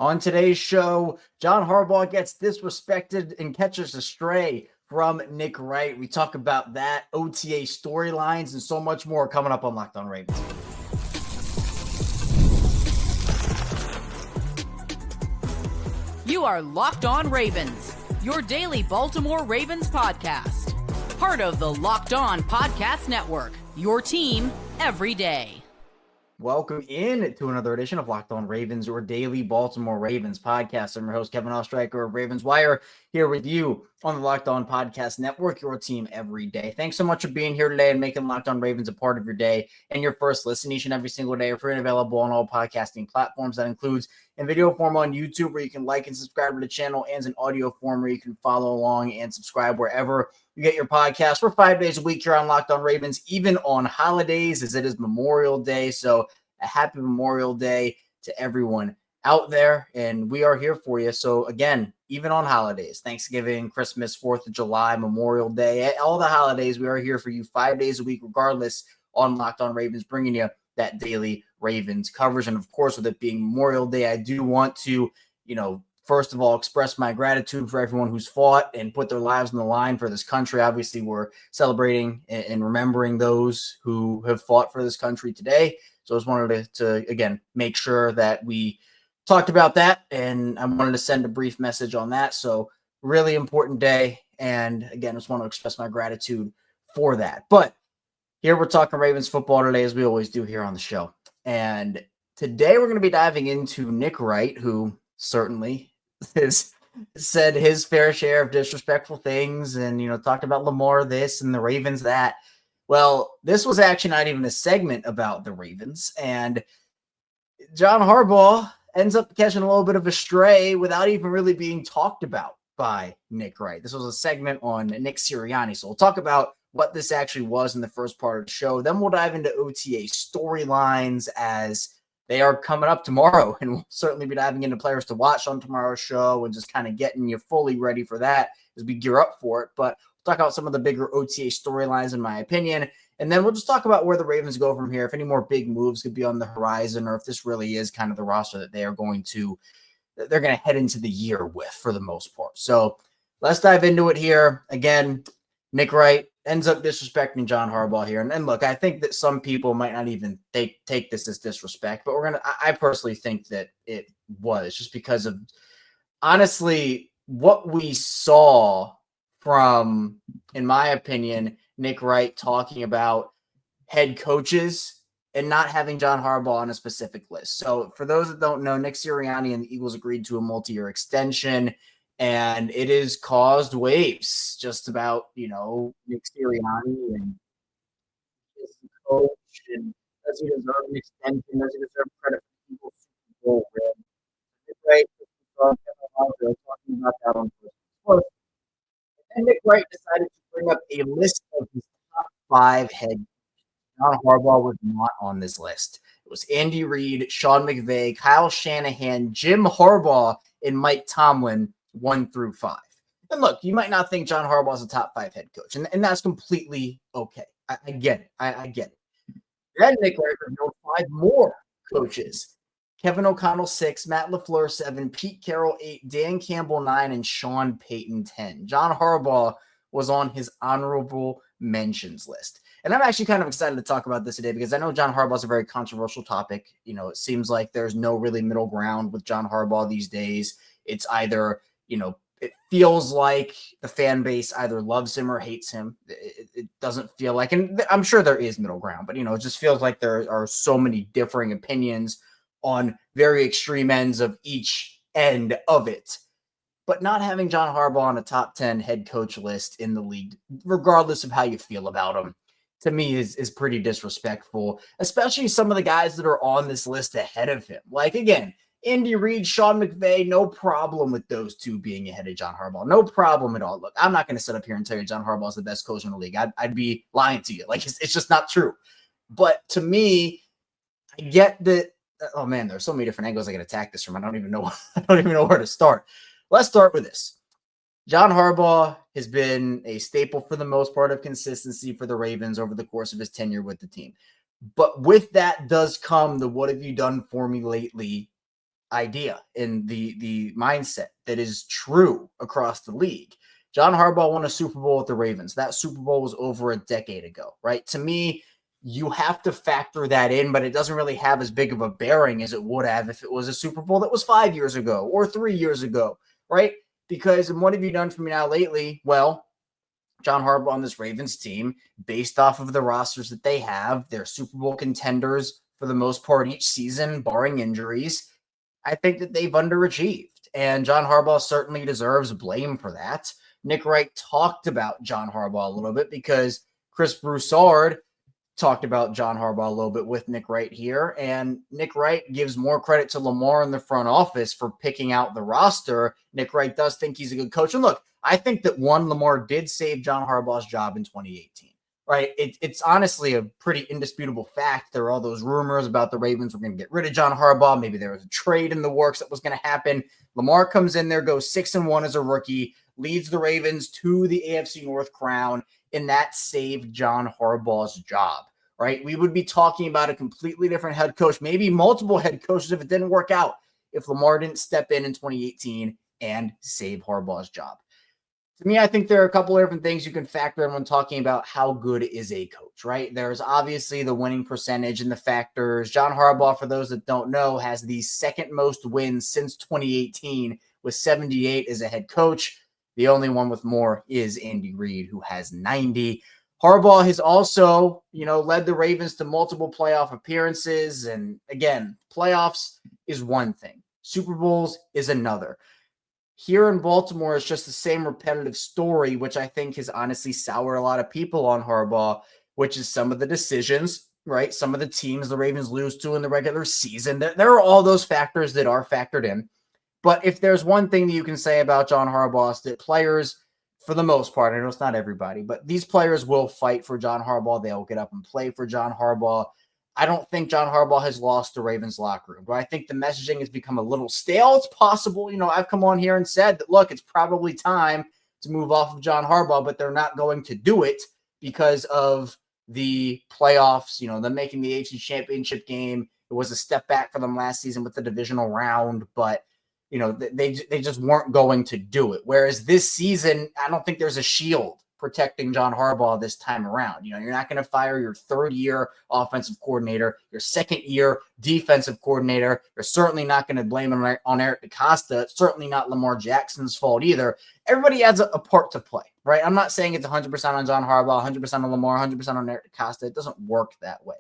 On today's show, John Harbaugh gets disrespected and catches a stray from Nick Wright. We talk about that, OTA storylines, and so much more coming up on Locked On Ravens. You are Locked On Ravens, your daily Baltimore Ravens podcast. Part of the Locked On Podcast Network, your team every day. Welcome in to another edition of Locked On Ravens, your daily Baltimore Ravens podcast. I'm your host, Kevin Oestreicher of Ravens Wire, here with you on the Locked On Podcast Network, your team every day. Thanks so much for being here today and making Locked On Ravens a part of your day and your first listen each and every single day. We're free and available on all podcasting platforms. That includes in video form on YouTube, where you can like and subscribe to the channel, and in audio form where you can follow along and subscribe wherever you get your podcast. We're 5 days a week here on Locked On Ravens, even on holidays, as it is Memorial Day. So a happy Memorial Day to everyone out there, and we are here for you. So again, even on holidays, Thanksgiving, Christmas, 4th of July, Memorial Day, all the holidays, we are here for you 5 days a week, regardless, on Locked On Ravens, bringing you that daily Ravens coverage. And of course, with it being Memorial Day, I do want to, first of all, express my gratitude for everyone who's fought and put their lives on the line for this country. Obviously, we're celebrating and remembering those who have fought for this country today. So I just wanted to again, make sure that we talked about that, and I wanted to send a brief message on that. So really important day, and again, I just want to express my gratitude for that. But here we're talking Ravens football today, as we always do here on the show. And today we're going to be diving into Nick Wright, who certainly has said his fair share of disrespectful things and, talked about Lamar this and the Ravens that. Well, this was actually not even a segment about the Ravens, and John Harbaugh ends up catching a little bit of a stray without even really being talked about by Nick Wright. This was a segment on Nick Sirianni, so we'll talk about what this actually was in the first part of the show. Then we'll dive into OTA storylines as they are coming up tomorrow, and we'll certainly be diving into players to watch on tomorrow's show and just kind of getting you fully ready for that as we gear up for it. But talk about some of the bigger OTA storylines, in my opinion. And then we'll just talk about where the Ravens go from here, if any more big moves could be on the horizon, or if this really is kind of the roster that they're going to head into the year with for the most part. So let's dive into it here. Again, Nick Wright ends up disrespecting John Harbaugh here. And look, I think that some people might not even take this as disrespect, but I personally think that it was, just because of, honestly, what we saw from, in my opinion, Nick Wright talking about head coaches and not having John Harbaugh on a specific list. So for those that don't know, Nick Sirianni and the Eagles agreed to a multi-year extension, and it has caused waves just about, Nick Sirianni and his coach, and does he deserve an extension? Does he deserve credit for people's Super Bowl win? Nick Wright talking about that on first. And Nick Wright decided to bring up a list of his top 5 head coaches. John Harbaugh was not on this list. It was Andy Reid, Sean McVay, Kyle Shanahan, Jim Harbaugh, and Mike Tomlin, 1 through 5. And look, you might not think John Harbaugh is a top 5 head coach, and that's completely okay. I get it. I get it. Then Nick Wright revealed 5 more coaches. Kevin O'Connell 6, Matt LaFleur 7, Pete Carroll 8, Dan Campbell 9, and Sean Payton 10. John Harbaugh was on his honorable mentions list. And I'm actually kind of excited to talk about this today, because I know John Harbaugh is a very controversial topic. It seems like there's no really middle ground with John Harbaugh these days. It's either, it feels like the fan base either loves him or hates him. It doesn't feel like, and I'm sure there is middle ground, but, it just feels like there are so many differing opinions on very extreme ends of each end of it. But not having John Harbaugh on a top 10 head coach list in the league, regardless of how you feel about him, to me is pretty disrespectful, especially some of the guys that are on this list ahead of him. Like, again, Andy Reid, Sean McVay, no problem with those two being ahead of John Harbaugh. No problem at all. Look, I'm not going to sit up here and tell you John Harbaugh is the best coach in the league. I'd be lying to you. Like, it's just not true. But to me, I get that. Oh man, there's so many different angles I can attack this from. I don't even know where to start. Let's start with this. John Harbaugh has been a staple for the most part of consistency for the Ravens over the course of his tenure with the team. But with that does come the "what have you done for me lately" idea in the mindset that is true across the league. John Harbaugh won a Super Bowl with the Ravens. That Super Bowl was over a decade ago, right? To me, you have to factor that in, but it doesn't really have as big of a bearing as it would have if it was a Super Bowl that was 5 years ago or 3 years ago, right? Because, and what have you done for me now lately? Well, John Harbaugh on this Ravens team, based off of the rosters that they have, they're Super Bowl contenders for the most part each season, barring injuries. I think that they've underachieved, and John Harbaugh certainly deserves blame for that. Nick Wright talked about John Harbaugh a little bit because Chris Broussard talked about John Harbaugh a little bit with Nick Wright here, and Nick Wright gives more credit to Lamar in the front office for picking out the roster. Nick Wright does think he's a good coach, and look, I think that Lamar did save John Harbaugh's job in 2018. Right? It's honestly a pretty indisputable fact. There are all those rumors about the Ravens were going to get rid of John Harbaugh. Maybe there was a trade in the works that was going to happen. Lamar comes in there, goes 6-1 as a rookie, leads the Ravens to the AFC North crown, and that saved John Harbaugh's job. Right? We would be talking about a completely different head coach, maybe multiple head coaches if it didn't work out, if Lamar didn't step in 2018 and save Harbaugh's job. To me, I think there are a couple of different things you can factor in when talking about how good is a coach, right? There's obviously the winning percentage and the factors. John Harbaugh, for those that don't know, has the second most wins since 2018 with 78 as a head coach. The only one with more is Andy Reid, who has 90. Harbaugh has also, led the Ravens to multiple playoff appearances. And again, playoffs is one thing. Super Bowls is another. Here in Baltimore, it's just the same repetitive story, which I think has honestly soured a lot of people on Harbaugh, which is some of the decisions, right? Some of the teams the Ravens lose to in the regular season. There are all those factors that are factored in. But if there's one thing that you can say about John Harbaugh, is that players, for the most part, I know it's not everybody, but these players will fight for John Harbaugh. They'll get up and play for John Harbaugh. I don't think John Harbaugh has lost the Ravens locker room, but I think the messaging has become a little stale. It's possible. I've come on here and said that, look, it's probably time to move off of John Harbaugh, but they're not going to do it because of the playoffs, them making the AFC Championship game. It was a step back for them last season with the divisional round, but they just weren't going to do it. Whereas this season, I don't think there's a shield protecting John Harbaugh this time around. You're not going to fire your third-year offensive coordinator, your second-year defensive coordinator. You're certainly not going to blame him on Eric DeCosta. It's certainly not Lamar Jackson's fault either. Everybody has a part to play, right? I'm not saying it's 100% on John Harbaugh, 100% on Lamar, 100% on Eric DeCosta. It doesn't work that way.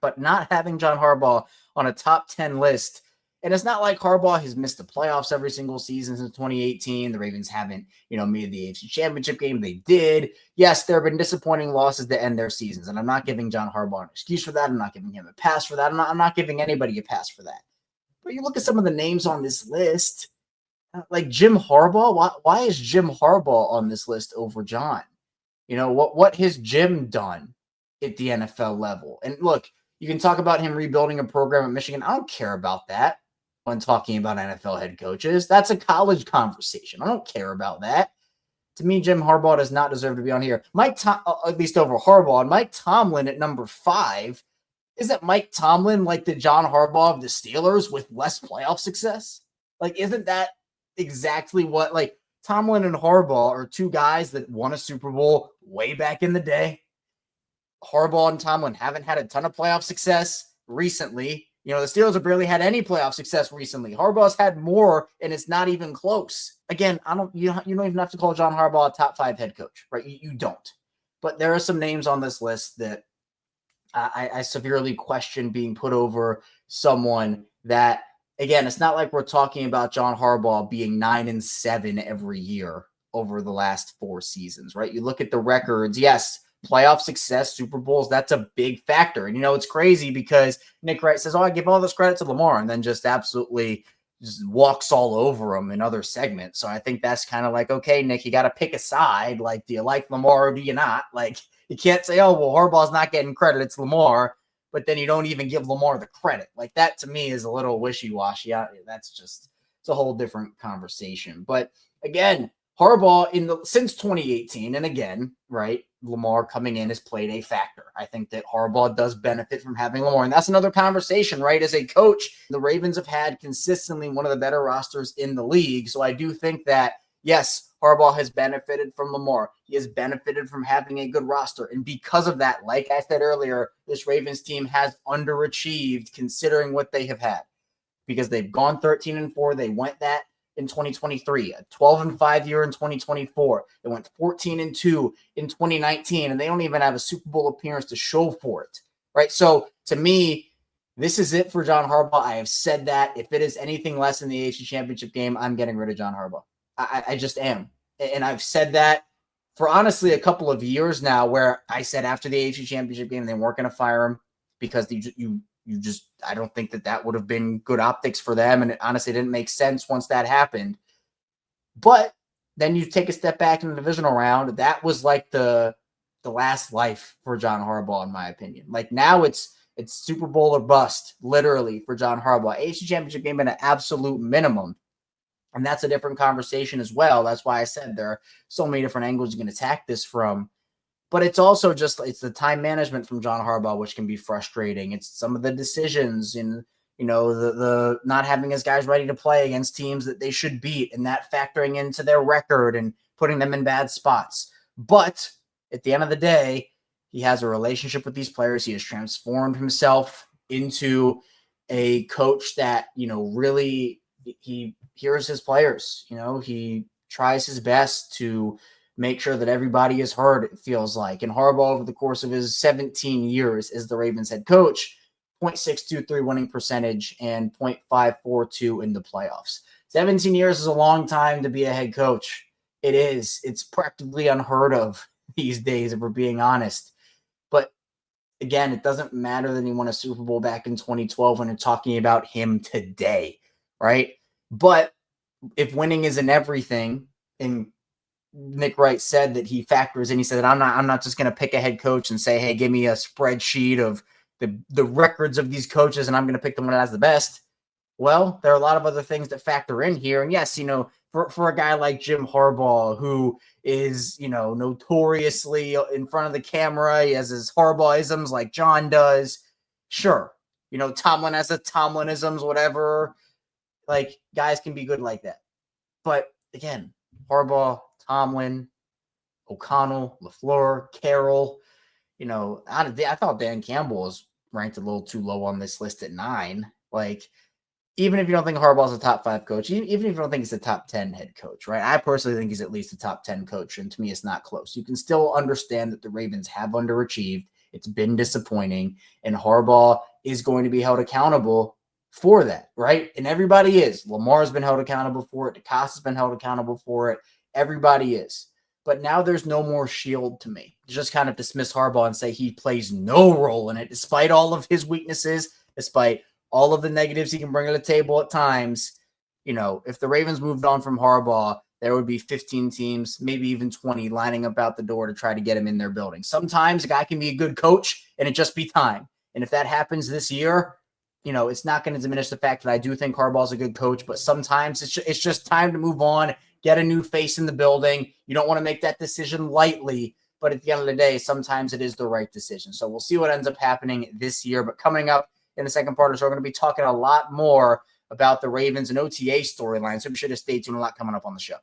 But not having John Harbaugh on a top 10 list, and it's not like Harbaugh has missed the playoffs every single season since 2018. The Ravens haven't, made the AFC Championship game. They did. Yes, there have been disappointing losses to end their seasons, and I'm not giving John Harbaugh an excuse for that. I'm not giving him a pass for that. I'm not giving anybody a pass for that. But you look at some of the names on this list, like Jim Harbaugh. Why is Jim Harbaugh on this list over John? What has Jim done at the NFL level? And look, you can talk about him rebuilding a program at Michigan. I don't care about that. When talking about NFL head coaches, that's a college conversation. I don't care about that. To me, Jim Harbaugh does not deserve to be on here. At least over Harbaugh, and Mike Tomlin at number 5. Isn't Mike Tomlin like the John Harbaugh of the Steelers with less playoff success? Like, isn't that exactly what, like, Tomlin and Harbaugh are two guys that won a Super Bowl way back in the day. Harbaugh and Tomlin haven't had a ton of playoff success recently. The Steelers have barely had any playoff success recently. Harbaugh's had more, and it's not even close. Again, you don't even have to call John Harbaugh a top 5 head coach, right? You don't. But there are some names on this list that I severely question being put over someone that, again, it's not like we're talking about John Harbaugh being 9-7 every year over the last 4 seasons, right? You look at the records, yes, playoff success, Super Bowls, that's a big factor. And, it's crazy because Nick Wright says, I give all this credit to Lamar, and then just absolutely just walks all over him in other segments. So I think that's kind of like, okay, Nick, you got to pick a side. Like, do you like Lamar or do you not? Like, you can't say, oh, well, Harbaugh's not getting credit, it's Lamar, but then you don't even give Lamar the credit. Like, that to me is a little wishy-washy. It's a whole different conversation. But again, Harbaugh since 2018, and again, right, Lamar coming in has played a factor. I think that Harbaugh does benefit from having Lamar. And that's another conversation, right? As a coach, the Ravens have had consistently one of the better rosters in the league. So I do think that, yes, Harbaugh has benefited from Lamar. He has benefited from having a good roster. And because of that, like I said earlier, this Ravens team has underachieved considering what they have had. Because they've gone 13-4. They went that in 2023, a 12-5 year in 2024. They went 14-2 in 2019, and they don't even have a Super Bowl appearance to show for it, right? So to me, this is it for John Harbaugh. I have said that. If it is anything less than the AFC Championship game, I'm getting rid of John Harbaugh. I just am. And I've said that for honestly a couple of years now, where I said after the AFC Championship game, they weren't going to fire him because I don't think that would have been good optics for them. And it honestly didn't make sense once that happened. But then you take a step back in the divisional round. That was like the last life for John Harbaugh, in my opinion. Like now it's Super Bowl or bust, literally, for John Harbaugh. AFC Championship game at an absolute minimum. And that's a different conversation as well. That's why I said there are so many different angles you can attack this from. But it's also it's the time management from John Harbaugh, which can be frustrating. It's some of the decisions and, the not having his guys ready to play against teams that they should beat, and that factoring into their record and putting them in bad spots. But at the end of the day, he has a relationship with these players. He has transformed himself into a coach that, really he hears his players. He tries his best to make sure that everybody is heard, it feels like. And Harbaugh, over the course of his 17 years as the Ravens head coach, 0.623 winning percentage and 0.542 in the playoffs. 17 years is a long time to be a head coach. It is. It's practically unheard of these days, if we're being honest. But again, it doesn't matter that he won a Super Bowl back in 2012 when you're talking about him today, right? But if winning isn't everything, and Nick Wright said that he factors in, he said that I'm not just going to pick a head coach and say, hey, give me a spreadsheet of the records of these coaches and I'm going to pick the one that has the best. Well, there are a lot of other things that factor in here. And yes, for a guy like Jim Harbaugh, who is, notoriously in front of the camera, he has his Harbaughisms like John does. Sure. Tomlin has the Tomlinisms, whatever. Like, guys can be good like that. But again, Harbaugh, Tomlin, O'Connell, LaFleur, Carroll, I thought Dan Campbell was ranked a little too low on this list at 9. Like, even if you don't think Harbaugh's a top 5 coach, even if you don't think he's a top 10 head coach, right? I personally think he's at least a top 10 coach, and to me, it's not close. You can still understand that the Ravens have underachieved. It's been disappointing, and Harbaugh is going to be held accountable for that, right? And everybody is. Lamar's been held accountable for it. DeCosta's been held accountable for it. Everybody is. But now there's no more shield to me. Just kind of dismiss Harbaugh and say he plays no role in it, despite all of his weaknesses, despite all of the negatives he can bring to the table at times. If the Ravens moved on from Harbaugh, there would be 15 teams, maybe even 20, lining up out the door to try to get him in their building. Sometimes a guy can be a good coach, and it just be time. And if that happens this year, it's not going to diminish the fact that I do think Harbaugh's a good coach, but sometimes it's just time to move on, get a new face in the building. You don't want to make that decision lightly, but at the end of the day, sometimes it is the right decision. So we'll see what ends up happening this year. But coming up in the second part of the show, we're going to be talking a lot more about the Ravens and OTA storyline. So be sure to stay tuned. A lot coming up on the show.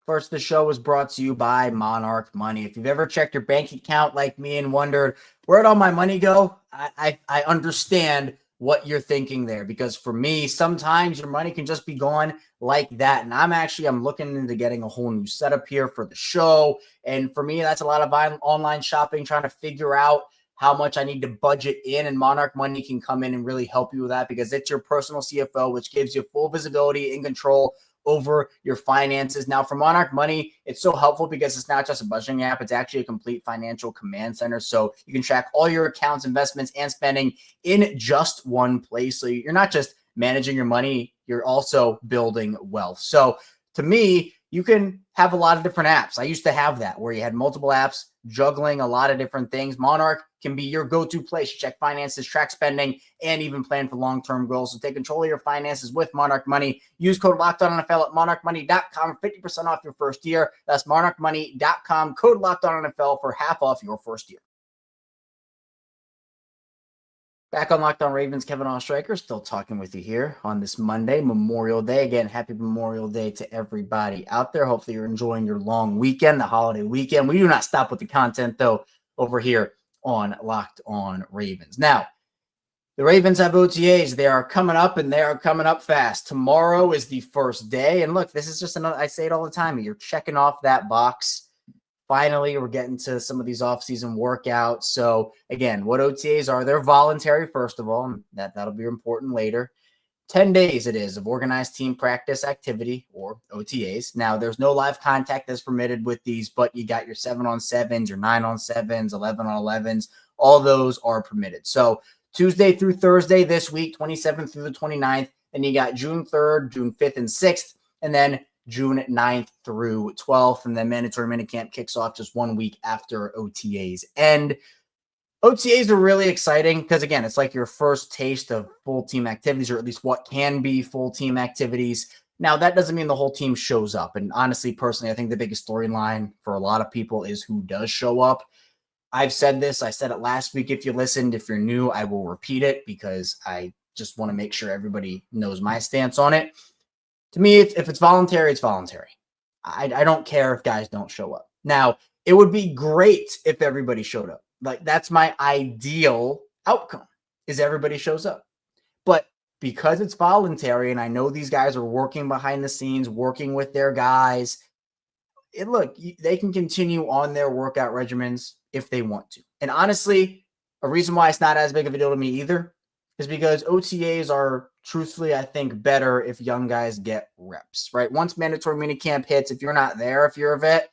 First, the show is brought to you by Monarch Money. If you've ever checked your bank account like me and wondered, where'd all my money go? I understand what you're thinking there, because for me, sometimes your money can just be gone like that. And I'm looking into getting a whole new setup here for the show. And for me, that's a lot of online shopping, trying to figure out how much I need to budget in, and Monarch Money can come in and really help you with that, because it's your personal CFO, which gives you full visibility and control over your finances. Now, for Monarch Money, it's so helpful because it's not just a budgeting app. It's actually a complete financial command center. So you can track all your accounts, investments, and spending in just one place. So you're not just managing your money, you're also building wealth. So to me, you can have a lot of different apps. I used to have that, where you had multiple apps juggling a lot of different things, Monarch can be your go-to place to check finances, track spending, and even plan for long-term goals. So take control of your finances with Monarch Money. Use code LOCKEDONNFL at monarchmoney.com for 50% off your first year. That's monarchmoney.com, code LOCKEDONNFL for half off your first year. Back on Locked On Ravens, Kevin Oestreicher, still talking with you here on this Monday, Memorial Day. Again, happy Memorial Day to everybody out there. Hopefully you're enjoying your long weekend, the holiday weekend. We do not stop with the content, though, over here on Locked On Ravens. Now, the Ravens have OTAs. They are coming up, and they are coming up fast. Tomorrow is the first day. And look, this is just another, I say it all the time, you're checking off that box. Finally, we're getting to some of these off-season workouts. So, again, what OTAs are? They're voluntary, first of all, and that'll be important later. 10 days it is of organized team practice activity, or OTAs. Now, there's no live contact that's permitted with these, but you got your 7-on-7s, your 9-on-7s, 11-on-11s. All those are permitted. So, Tuesday through Thursday this week, 27th through the 29th. Then you got June 3rd, June 5th, and 6th. And then June 9th through 12th, and then mandatory minicamp kicks off just 1 week after OTAs end. OTAs are really exciting because, again, it's like your first taste of full team activities, or at least what can be full team activities. Now, that doesn't mean the whole team shows up. And honestly, personally, I think the biggest storyline for a lot of people is who does show up. I've said this. I said it last week. If you listened, if you're new, I will repeat it because I just want to make sure everybody knows my stance on it. To me, if it's voluntary, it's voluntary. I don't care if guys don't show up. Now, it would be great if everybody showed up. Like, that's my ideal outcome, is everybody shows up. But because it's voluntary, and I know these guys are working behind the scenes, working with their guys, they can continue on their workout regimens if they want to. And honestly, a reason why it's not as big of a deal to me either is because OTAs are, truthfully, I think, better if young guys get reps, right? Once mandatory minicamp hits, if you're not there, if you're a vet,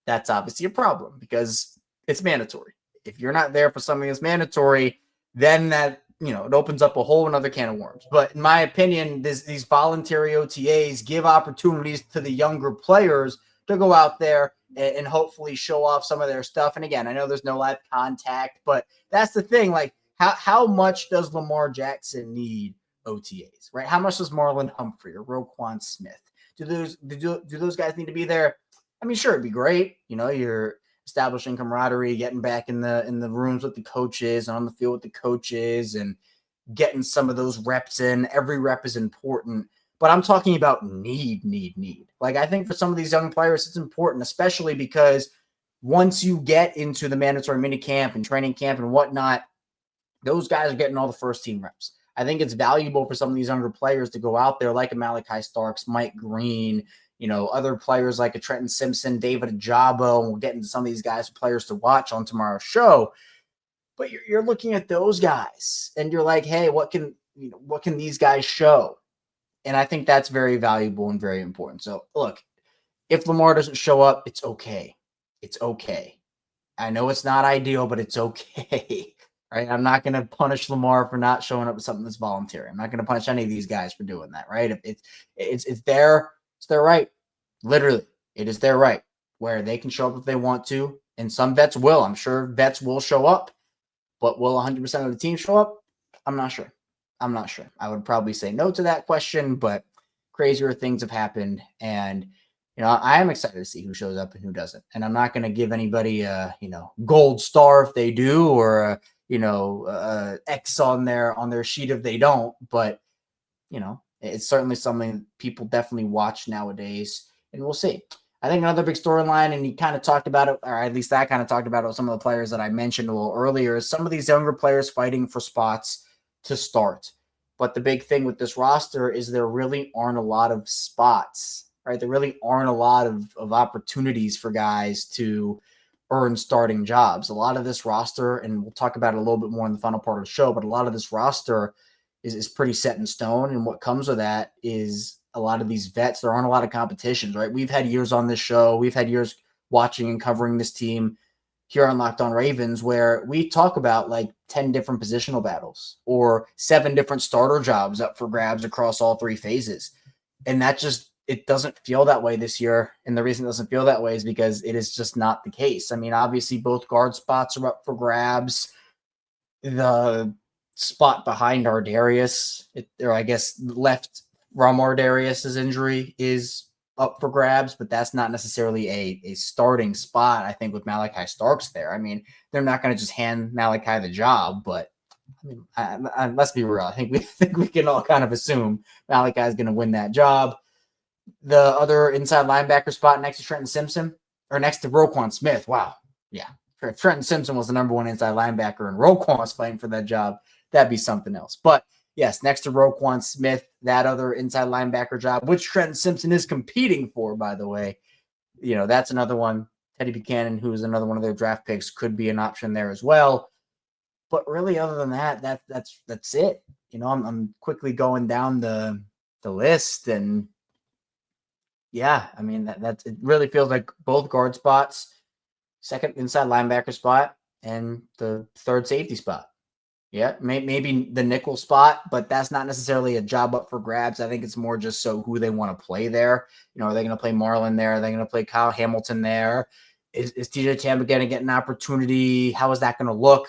that's obviously a problem because it's mandatory. If you're not there for something that's mandatory, then that, it opens up a whole another can of worms. But in my opinion, these voluntary OTAs give opportunities to the younger players to go out there and hopefully show off some of their stuff. And again, I know there's no live contact, but that's the thing. Like, how much does Lamar Jackson need OTAs, right? How much does Marlon Humphrey or Roquan Smith? Do those guys need to be there? I mean, sure, it'd be great. You're establishing camaraderie, getting back in the rooms with the coaches and on the field with the coaches and getting some of those reps in. Every rep is important, but I'm talking about need. Like, I think for some of these young players, it's important, especially because once you get into the mandatory minicamp and training camp and whatnot, those guys are getting all the first team reps. I think it's valuable for some of these younger players to go out there like a Malachi Starks, Mike Green, other players like a Trenton Simpson, David Ajabo, and we'll get into some of these guys, players to watch on tomorrow's show. But you're looking at those guys and you're like, hey, what can these guys show? And I think that's very valuable and very important. So look, if Lamar doesn't show up, it's okay. It's okay. I know it's not ideal, but it's okay. Right? I'm not going to punish Lamar for not showing up with something that's voluntary. I'm not going to punish any of these guys for doing that, right? It's their right. Literally, it is their right where they can show up if they want to. And some vets will. I'm sure vets will show up. But will 100% of the team show up? I'm not sure. I would probably say no to that question, but crazier things have happened. And, I am excited to see who shows up and who doesn't. And I'm not going to give anybody a, gold star if they do, or X on their sheet if they don't. But, it's certainly something people definitely watch nowadays, and we'll see. I think another big storyline, and he kind of talked about it, or at least I kind of talked about it with some of the players that I mentioned a little earlier, is some of these younger players fighting for spots to start. But the big thing with this roster is there really aren't a lot of spots, right? There really aren't a lot of opportunities for guys to earn starting jobs. A lot of this roster, and we'll talk about it a little bit more in the final part of the show, but a lot of this roster is pretty set in stone. And what comes with that is a lot of these vets, there aren't a lot of competitions, right? We've had years on this show. We've had years watching and covering this team here on Locked On Ravens where we talk about like 10 different positional battles or 7 different starter jobs up for grabs across all 3 phases. And that just it doesn't feel that way this year. And the reason it doesn't feel that way is because it is just not the case. I mean, obviously both guard spots are up for grabs. The spot behind Ardarius, or I guess left from Ardarius's injury, is up for grabs, but that's not necessarily a starting spot. I think with Malachi Starks there, I mean, they're not going to just hand Malachi the job, but I mean, let's be real. I think we can all kind of assume Malachi is going to win that job. The other inside linebacker spot next to Trenton Simpson, or next to Roquan Smith. Wow. Yeah. If Trenton Simpson was the number one inside linebacker and Roquan was fighting for that job, that'd be something else. But yes, next to Roquan Smith, that other inside linebacker job, which Trenton Simpson is competing for, by the way, that's another one. Teddy Buchanan, who is another one of their draft picks, could be an option there as well. But really, other than that, that's it. I'm quickly going down the list, and yeah, I mean it really feels like both guard spots, second inside linebacker spot, and the third safety spot. Yeah, maybe the nickel spot, but that's not necessarily a job up for grabs. I think it's more just so who they want to play there. Are they going to play Marlon there? Are they going to play Kyle Hamilton there? Is TJ Tampa going to get an opportunity? How is that going to look?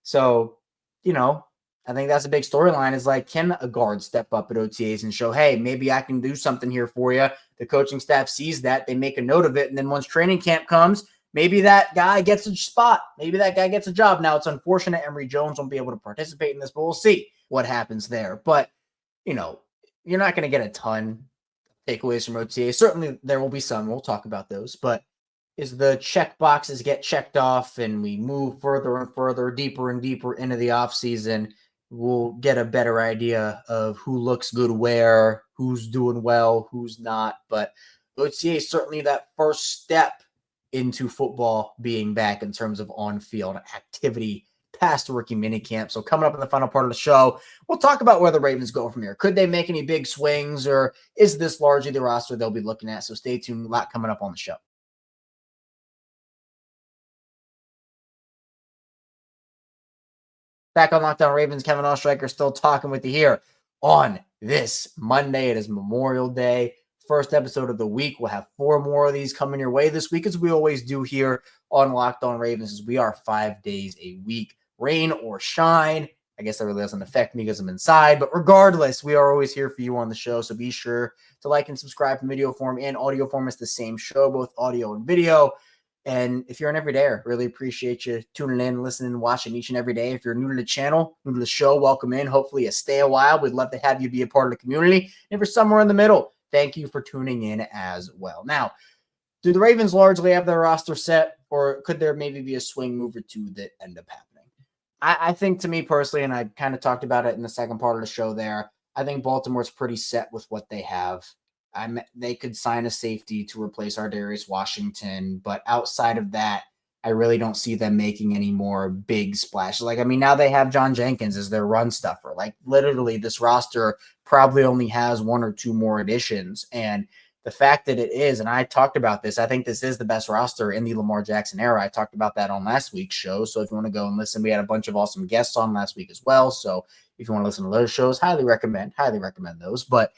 So, I think that's a big storyline is like, can a guard step up at OTAs and show, hey, maybe I can do something here for you? The coaching staff sees that, they make a note of it. And then once training camp comes, maybe that guy gets a spot. Maybe that guy gets a job. Now, it's unfortunate Emory Jones won't be able to participate in this, but we'll see what happens there. But, you're not going to get a ton of takeaways from OTA. Certainly, there will be some. We'll talk about those. But as the check boxes get checked off and we move further and further, deeper and deeper into the offseason, we'll get a better idea of who looks good where, who's doing well, who's not. But OTA is certainly that first step into football being back in terms of on-field activity past rookie minicamp. So coming up in the final part of the show, we'll talk about where the Ravens go from here. Could they make any big swings, or is this largely the roster they'll be looking at? So stay tuned. A lot coming up on the show. Back on Locked On Ravens, Kevin Oestreicher still talking with you here on this Monday. It is Memorial Day. First episode of the week. We'll have 4 more of these coming your way this week, as we always do here on Locked On Ravens, as we are 5 days a week, rain or shine. I guess that really doesn't affect me because I'm inside, but regardless, we are always here for you on the show. So be sure to like and subscribe in video form and audio form. It's the same show, both audio and video. And if you're an everydayer, really appreciate you tuning in, listening, watching each and every day. If you're new to the channel, new to the show, welcome in. Hopefully you stay a while. We'd love to have you be a part of the community. And if you're somewhere in the middle, thank you for tuning in as well. Now, do the Ravens largely have their roster set, or could there maybe be a swing move or two that end up happening? I think, to me personally, and I kind of talked about it in the second part of the show there, I think Baltimore's pretty set with what they have. They could sign a safety to replace Ardarius Washington, but outside of that, I really don't see them making any more big splashes. Now they have John Jenkins as their run stuffer. Literally, this roster probably only has 1 or 2 more additions. And the fact that it is, and I talked about this, I think this is the best roster in the Lamar Jackson era. I talked about that on last week's show. So if you want to go and listen, we had a bunch of awesome guests on last week as well. So if you want to listen to those shows, highly recommend those. But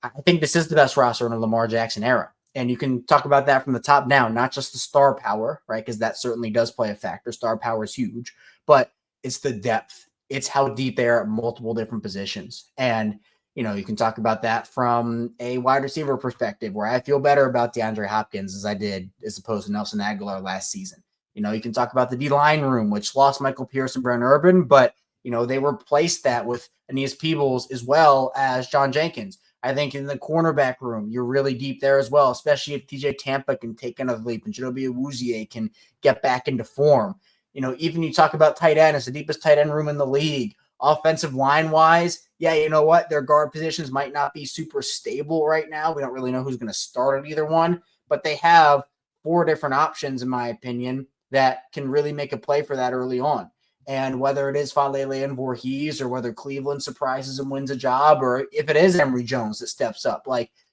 I think this is the best roster in the Lamar Jackson era. And you can talk about that from the top down, not just the star power, right? Because that certainly does play a factor. Star power is huge, but it's the depth. It's how deep they are at multiple different positions. And, you can talk about that from a wide receiver perspective, where I feel better about DeAndre Hopkins as I did as opposed to Nelson Aguilar last season. You can talk about the D-line room, which lost Michael Pierce and Brent Urban, but, they replaced that with Aeneas Peebles as well as John Jenkins. I think in the cornerback room, you're really deep there as well, especially if TJ Tampa can take another leap and Chidobe Awuzie can get back into form. Even you talk about tight end, it's the deepest tight end room in the league. Offensive line-wise, yeah, you know what? Their guard positions might not be super stable right now. We don't really know who's going to start at either one, but they have 4 different options, in my opinion, that can really make a play for that early on. And whether it is Falele and Voorhees, or whether Cleveland surprises and wins a job, or if it is Emory Jones that steps up,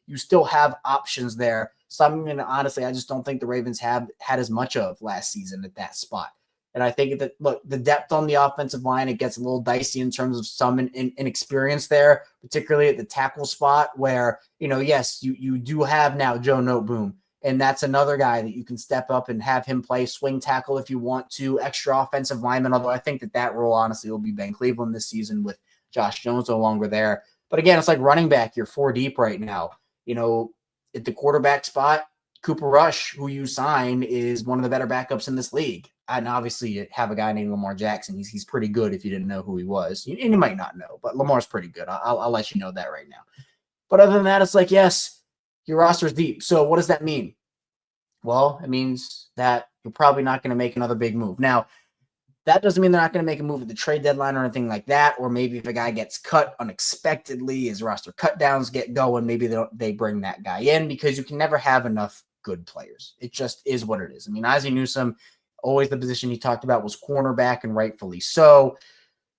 you still have options there. Something, honestly, I just don't think the Ravens have had as much of last season at that spot. And I think that, look, the depth on the offensive line, it gets a little dicey in terms of some inexperience there, particularly at the tackle spot where, yes, you do have now Joe Noteboom. And that's another guy that you can step up and have him play swing tackle if you want to, extra offensive lineman, although I think that role honestly will be Ben Cleveland this season with Josh Jones no longer there. But again, it's like running back. You're 4 deep right now. At the quarterback spot, Cooper Rush, who you sign, is one of the better backups in this league. And obviously you have a guy named Lamar Jackson. He's pretty good if you didn't know who he was. And you might not know, but Lamar's pretty good. I'll let you know that right now. But other than that, it's like, yes, your roster's deep. So what does that mean? Well, it means that you're probably not going to make another big move. Now, that doesn't mean they're not going to make a move at the trade deadline or anything like that. Or maybe if a guy gets cut unexpectedly, his roster cut downs get going, maybe they bring that guy in, because you can never have enough good players. It just is what it is. I mean, Ozzie Newsome, always the position he talked about was cornerback, and rightfully so.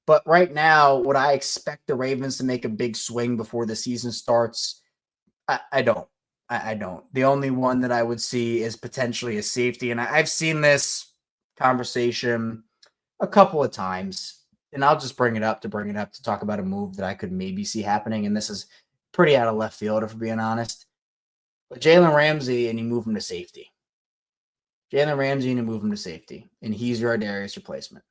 But right now, would I expect the Ravens to make a big swing before the season starts? I don't. I don't. The only one that I would see is potentially a safety. And I've seen this conversation a couple of times, and I'll just bring it up to talk about a move that I could maybe see happening. And this is pretty out of left field, if we're being honest. But Jalen Ramsey, and you move him to safety. And he's your Darius replacement.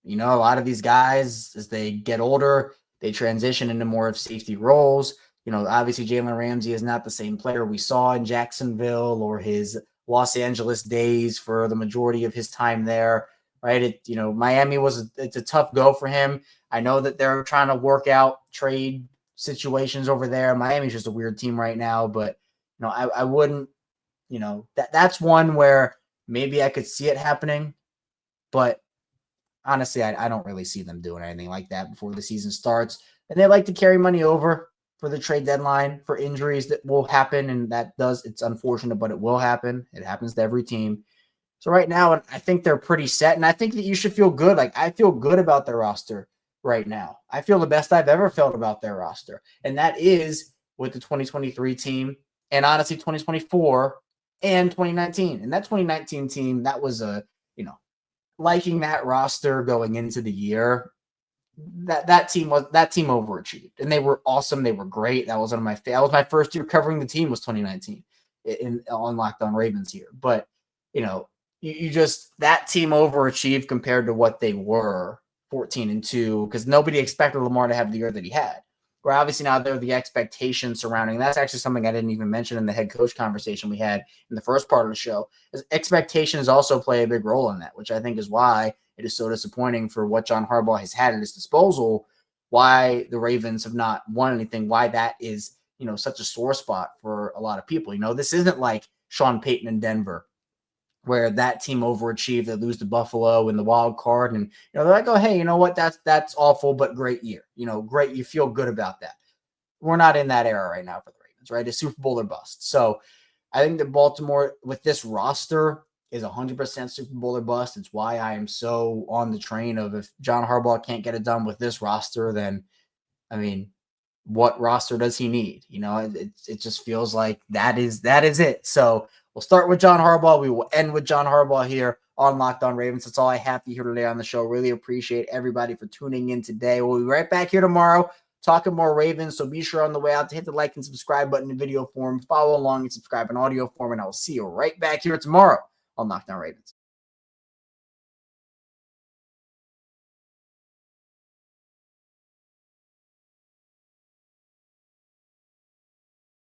A lot of these guys, as they get older, they transition into more of safety roles. Obviously Jalen Ramsey is not the same player we saw in Jacksonville or his Los Angeles days for the majority of his time there, right? Miami it's a tough go for him. I know that they're trying to work out trade situations over there. Miami's just a weird team right now, but I wouldn't, that's one where maybe I could see it happening, but honestly, I don't really see them doing anything like that before the season starts. And they like to carry money over for the trade deadline for injuries that will happen. And it's unfortunate, but it will happen. It happens to every team. So right now, I think they're pretty set. And I think that you should feel good. Like, I feel good about their roster right now. I feel the best I've ever felt about their roster. And that is with the 2023 team, and honestly 2024 and 2019. And that 2019 team, that was liking that roster going into the year. That team overachieved, and they were awesome. They were great. That was my first year covering the team was 2019 on Locked On Ravens here. But you just, that team overachieved compared to what they were 14-2, because nobody expected Lamar to have the year that he had. Where obviously now there are the expectations surrounding. That's actually something I didn't even mention in the head coach conversation we had in the first part of the show. Is expectations also play a big role in that, which I think is why it is so disappointing for what John Harbaugh has had at his disposal, why the Ravens have not won anything, why that is, such a sore spot for a lot of people. This isn't like Sean Payton in Denver, where that team overachieved. They lose to Buffalo in the wild card, and they're like, oh, hey, you know what? That's awful, but great year. Great. You feel good about that. We're not in that era right now for the Ravens, right? It's Super Bowl or bust. So I think that Baltimore, with this roster, is 100% Super Bowl or bust. It's why I am so on the train of, if John Harbaugh can't get it done with this roster, then, what roster does he need? It just feels like that is it. So we'll start with John Harbaugh. We will end with John Harbaugh here on Locked On Ravens. That's all I have for you here today on the show. Really appreciate everybody for tuning in today. We'll be right back here tomorrow talking more Ravens. So be sure on the way out to hit the like and subscribe button in video form, follow along and subscribe in audio form, and I will see you right back here tomorrow on Locked On Ravens.